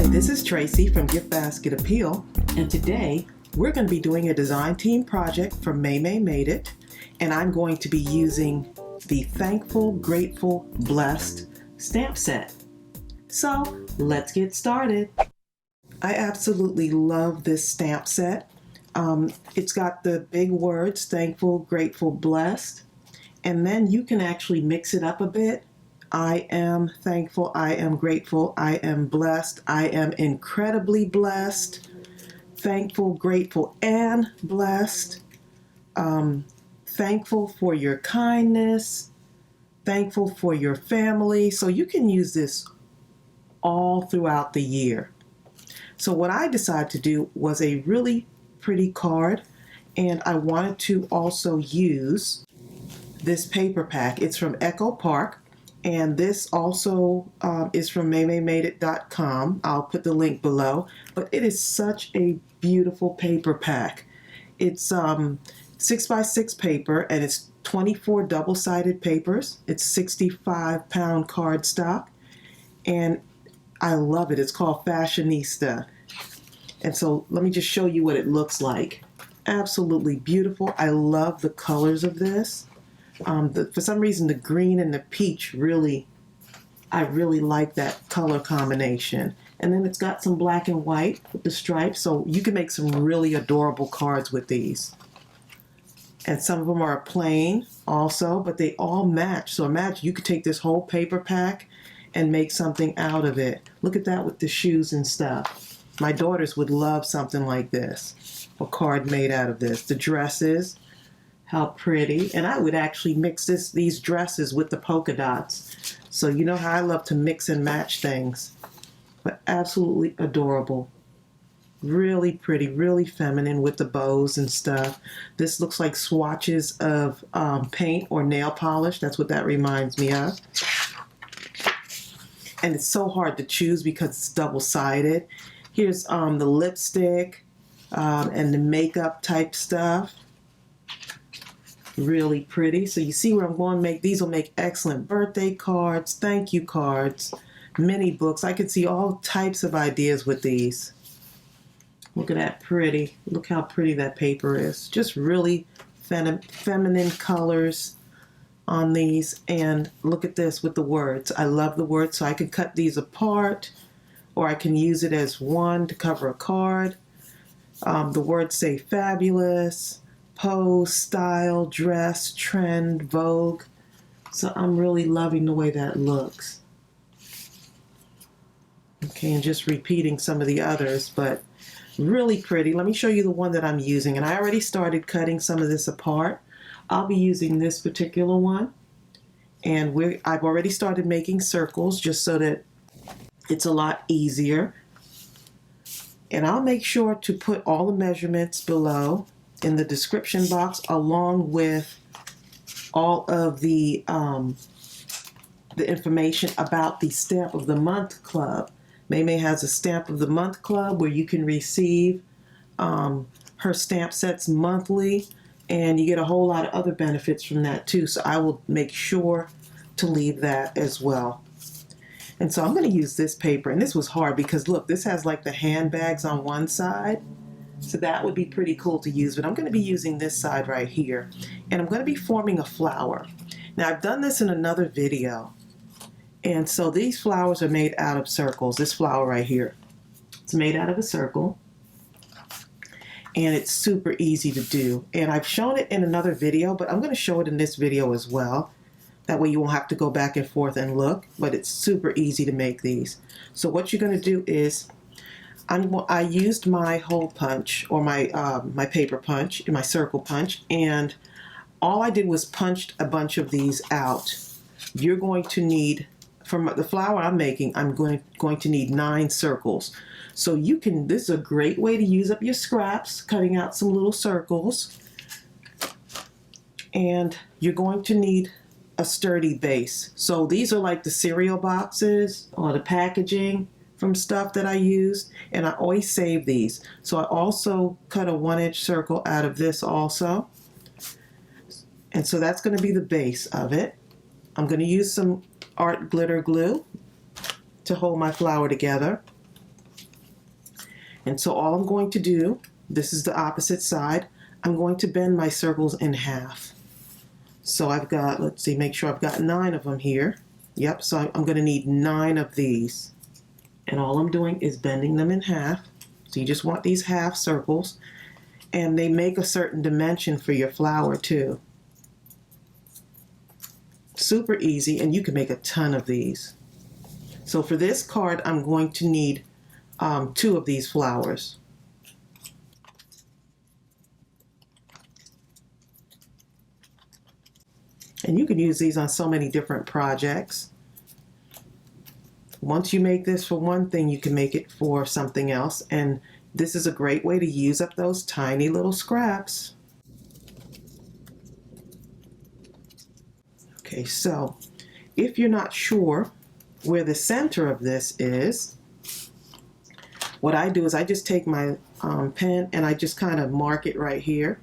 This is Tracey from GiftBasketAppeal, and today we're going to be doing a design team project for Maymay Made It, and I'm going to be using the Thankful, Grateful, Blessed stamp set. So let's get started. I absolutely love this stamp set. It's got the big words, Thankful, Grateful, Blessed, and then you can actually mix it up a bit. I am thankful, I am grateful, I am blessed, I am incredibly blessed, thankful, grateful, and blessed, thankful for your kindness, thankful for your family. So you can use this all throughout the year. So what I decided to do was a really pretty card, and I wanted to also use this paper pack. It's from Echo Park. And this also is from MaymayMadeIt.com. I'll put the link below. But it is such a beautiful paper pack. It's 6x6 paper, and it's 24 double-sided papers. It's 65-pound cardstock. And I love it. It's called Fashionista. And so let me just show you what it looks like. Absolutely beautiful. I love the colors of this. For some reason, the green and the peach I really like that color combination. And then it's got some black and white with the stripes, so you can make some really adorable cards with these. And some of them are plain also, but they all match. So imagine you could take this whole paper pack and make something out of it. Look at that with the shoes and stuff. My daughters would love something like this, a card made out of this. The dresses. How pretty. And I would actually mix these dresses with the polka dots. So you know how I love to mix and match things. But absolutely adorable. Really pretty, really feminine with the bows and stuff. This looks like swatches of paint or nail polish. That's what that reminds me of. And it's so hard to choose because it's double-sided. Here's the lipstick and the makeup type stuff. Really pretty. So you see where I'm going to make. These will make excellent birthday cards, thank you cards, mini books. I can see all types of ideas with these. Look at that pretty. Look how pretty that paper is. Just really feminine colors on these. And look at this with the words. I love the words, so I can cut these apart, or I can use it as one to cover a card. The words say fabulous, pose, style, dress, trend, vogue. So I'm really loving the way that looks. Okay, and just repeating some of the others, but really pretty. Let me show you the one that I'm using. And I already started cutting some of this apart. I'll be using this particular one. And I've already started making circles just so that it's a lot easier. And I'll make sure to put all the measurements below in the description box, along with all of the information about the Stamp of the Month Club. Maymay has a Stamp of the Month Club where you can receive her stamp sets monthly, and you get a whole lot of other benefits from that too. So I will make sure to leave that as well. And so I'm going to use this paper, and this was hard because look, this has like the handbags on one side. So that would be pretty cool to use, but I'm going to be using this side right here. And I'm going to be forming a flower. Now I've done this in another video. And so these flowers are made out of circles. This flower right here, it's made out of a circle. And it's super easy to do. And I've shown it in another video, but I'm going to show it in this video as well. That way you won't have to go back and forth and look, but it's super easy to make these. So what you're going to do is, I used my hole punch, or my paper punch, my circle punch, and all I did was punched a bunch of these out. You're going to need, from the flower I'm making, I'm going to need 9 circles. So you can, this is a great way to use up your scraps, cutting out some little circles. And you're going to need a sturdy base. So these are like the cereal boxes or the packaging from stuff that I used, and I always save these. So I also cut a 1-inch circle out of this also. And so that's going to be the base of it. I'm going to use some art glitter glue to hold my flower together. And so all I'm going to do, this is the opposite side, I'm going to bend my circles in half. So I've got, let's see, make sure I've got 9 of them here. Yep, so I'm going to need 9 of these. And all I'm doing is bending them in half. So you just want these half circles. And they make a certain dimension for your flower too. Super easy, and you can make a ton of these. So for this card, I'm going to need 2 of these flowers. And you can use these on so many different projects. Once you make this for one thing, you can make it for something else. And this is a great way to use up those tiny little scraps. Okay, so if you're not sure where the center of this is, what I do is I just take my pen and I just kind of mark it right here.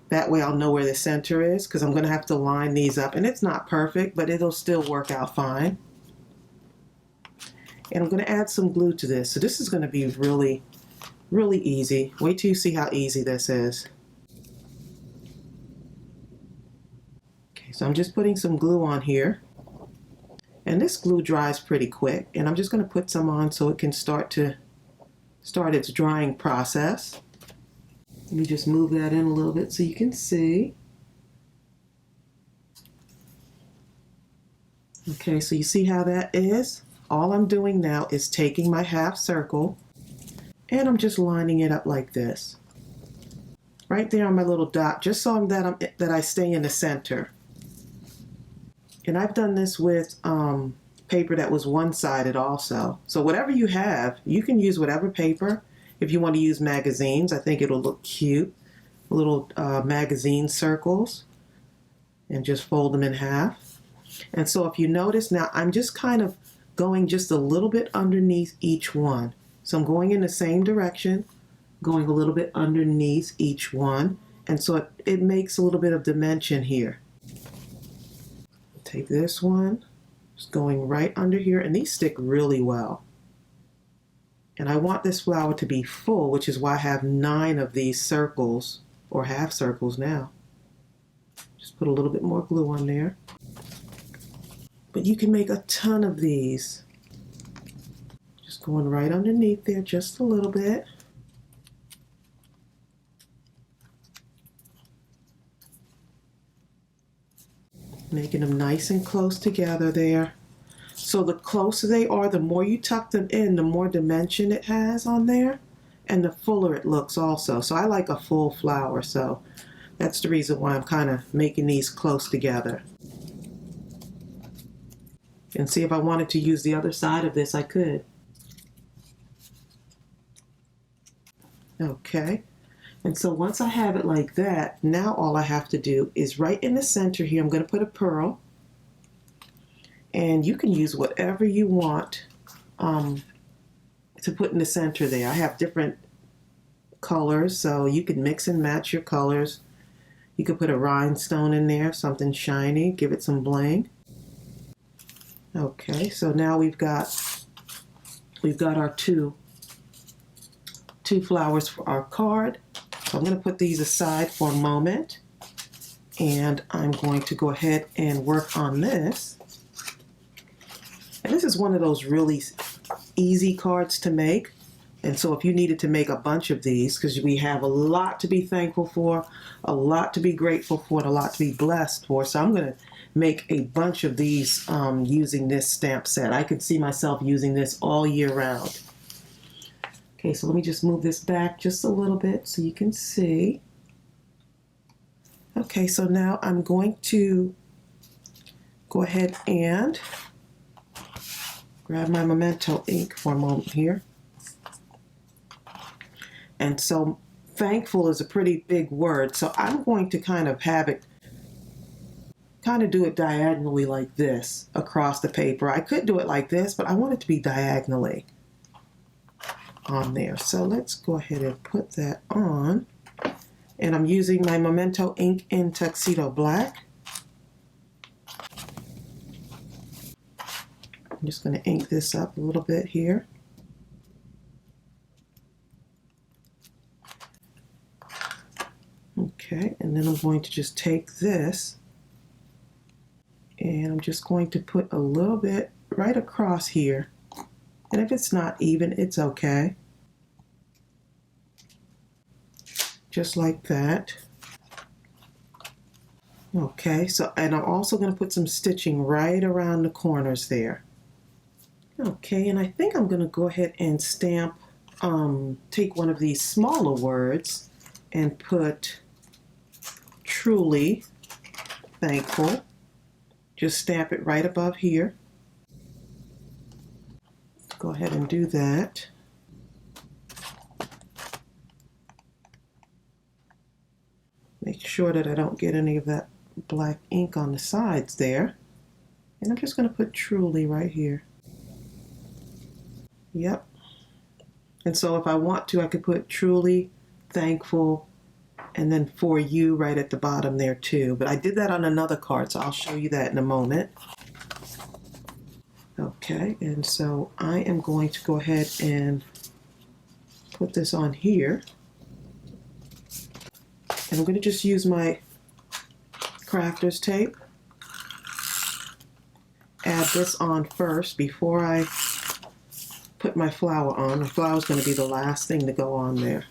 That way I'll know where the center is, because I'm going to have to line these up. And it's not perfect, but it'll still work out fine. And I'm going to add some glue to this. So this is going to be really, really easy. Wait till you see how easy this is. Okay, so I'm just putting some glue on here. And this glue dries pretty quick. And I'm just going to put some on so it can start its drying process. Let me just move that in a little bit so you can see. Okay, so you see how that is? All I'm doing now is taking my half circle and I'm just lining it up like this. Right there on my little dot, just so that I stay in the center. And I've done this with paper that was one-sided also. So whatever you have, you can use whatever paper. If you want to use magazines, I think it'll look cute. Little magazine circles. And just fold them in half. And so if you notice now, I'm just kind of going just a little bit underneath each one. So I'm going in the same direction, going a little bit underneath each one. And so it makes a little bit of dimension here. Take this one, just going right under here, and these stick really well. And I want this flower to be full, which is why I have 9 of these circles, or half circles now. Just put a little bit more glue on there. But you can make a ton of these. Just going right underneath there just a little bit. Making them nice and close together there. So the closer they are, the more you tuck them in, the more dimension it has on there, and the fuller it looks also. So I like a full flower, so that's the reason why I'm kind of making these close together. And see, if I wanted to use the other side of this, I could. Okay, and so once I have it like that, now all I have to do is right in the center here, I'm going to put a pearl. And you can use whatever you want to put in the center there. I have different colors, so you can mix and match your colors. You could put a rhinestone in there, something shiny, give it some bling. Okay, so now we've got our two flowers for our card. So I'm going to put these aside for a moment, and I'm going to go ahead and work on this. And this is one of those really easy cards to make. And so if you needed to make a bunch of these, because we have a lot to be thankful for, a lot to be grateful for, and a lot to be blessed for. So I'm going to make a bunch of these using this stamp set. I could see myself using this all year round. Okay, so let me just move this back just a little bit so you can see. Okay, so now I'm going to go ahead and grab my Memento ink for a moment here. And so thankful is a pretty big word, so I'm going to kind of do it diagonally like this across the paper. I could do it like this, but I want it to be diagonally on there. So let's go ahead and put that on. And I'm using my Memento ink in Tuxedo Black. I'm just going to ink this up a little bit here. Okay, and then I'm going to just take this and I'm just going to put a little bit right across here. And if it's not even, it's okay. Just like that. Okay, so, and I'm also going to put some stitching right around the corners there. Okay, and I think I'm going to go ahead and stamp, take one of these smaller words and put truly thankful. Just stamp it right above here. Go ahead and do that. Make sure that I don't get any of that black ink on the sides there. And I'm just going to put truly right here. Yep. And so if I want to, I could put truly thankful and then for you right at the bottom there too. But I did that on another card, so I'll show you that in a moment. Okay, and so I am going to go ahead and put this on here. And I'm going to just use my crafter's tape. Add this on first before I put my flower on. The flower is going to be the last thing to go on there.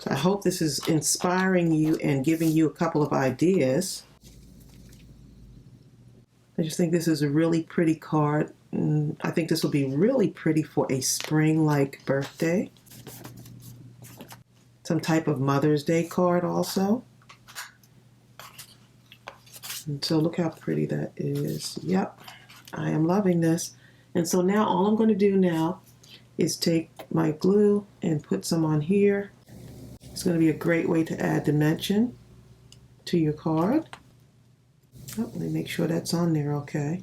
So I hope this is inspiring you and giving you a couple of ideas. I just think this is a really pretty card. And I think this will be really pretty for a spring-like birthday. Some type of Mother's Day card also. And so look how pretty that is. Yep, I am loving this. And so now all I'm going to do now is take my glue and put some on here. It's going to be a great way to add dimension to your card. Oh, let me make sure that's on there okay.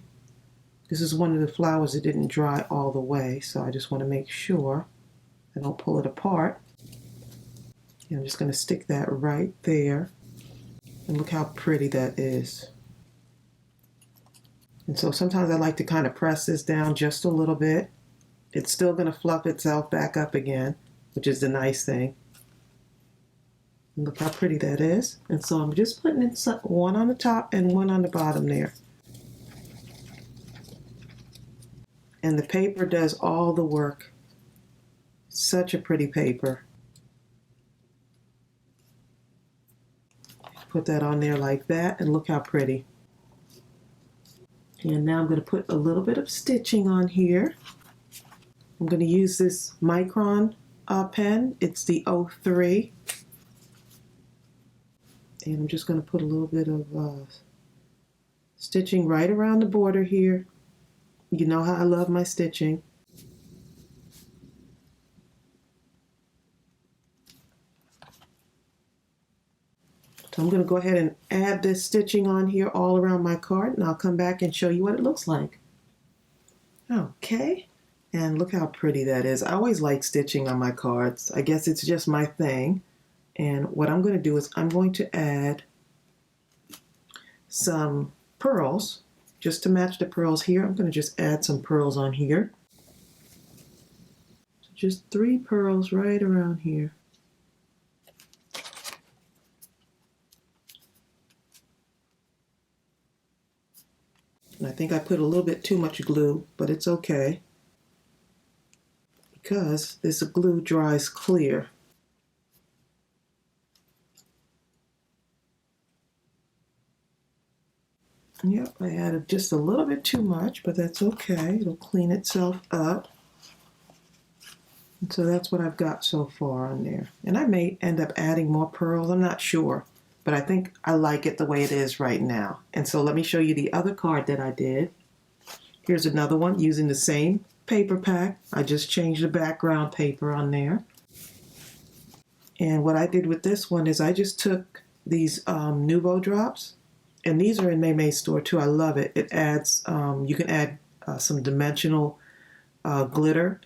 This is one of the flowers that didn't dry all the way, so I just want to make sure I don't pull it apart. And I'm just going to stick that right there. And look how pretty that is. And so sometimes I like to kind of press this down just a little bit. It's still going to fluff itself back up again, which is the nice thing. And look how pretty that is. And so I'm just putting it one on the top and one on the bottom there. And the paper does all the work. Such a pretty paper. Put that on there like that, and look how pretty. And now I'm going to put a little bit of stitching on here. I'm going to use this Micron pen. It's the 03. And I'm just going to put a little bit of stitching right around the border here. You know how I love my stitching. So I'm going to go ahead and add this stitching on here all around my card, and I'll come back and show you what it looks like. Okay, and look how pretty that is. I always like stitching on my cards. I guess it's just my thing. And what I'm going to do is I'm going to add some pearls. Just to match the pearls here, I'm going to just add some pearls on here. So just 3 pearls right around here. And I think I put a little bit too much glue, but it's okay because this glue dries clear. Yep, I added just a little bit too much, but that's okay. It'll clean itself up. And so that's what I've got so far on there. And I may end up adding more pearls, I'm not sure. But I think I like it the way it is right now. And so let me show you the other card that I did. Here's another one using the same paper pack. I just changed the background paper on there. And what I did with this one is I just took these Nouveau drops. And these are in Maymay store too. I love it. It adds, you can add some dimensional glitter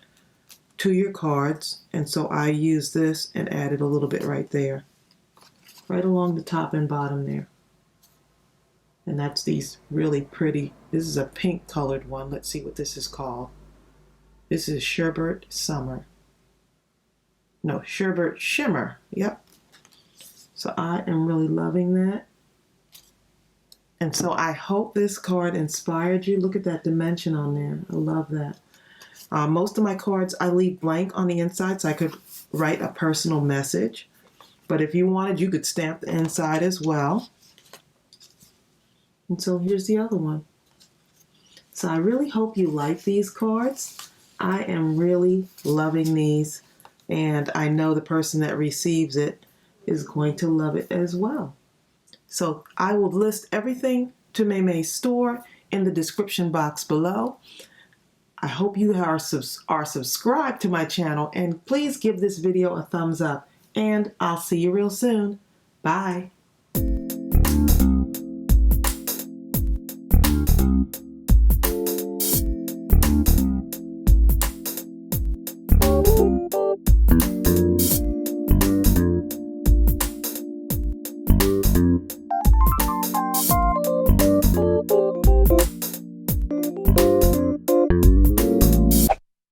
to your cards. And so I used this and added a little bit right there. Right along the top and bottom there. And that's these really pretty, this is a pink colored one. Let's see what this is called. This is Sherbet Summer. no, Sherbet Shimmer. Yep. So I am really loving that. And so I hope this card inspired you. Look at that dimension on there. I love that. Most of my cards I leave blank on the inside so I could write a personal message. But if you wanted, you could stamp the inside as well. And so here's the other one. So I really hope you like these cards. I am really loving these. And I know the person that receives it is going to love it as well. So I will list everything to Maymay's store in the description box below. I hope you are subscribed to my channel, and please give this video a thumbs up, and I'll see you real soon. Bye.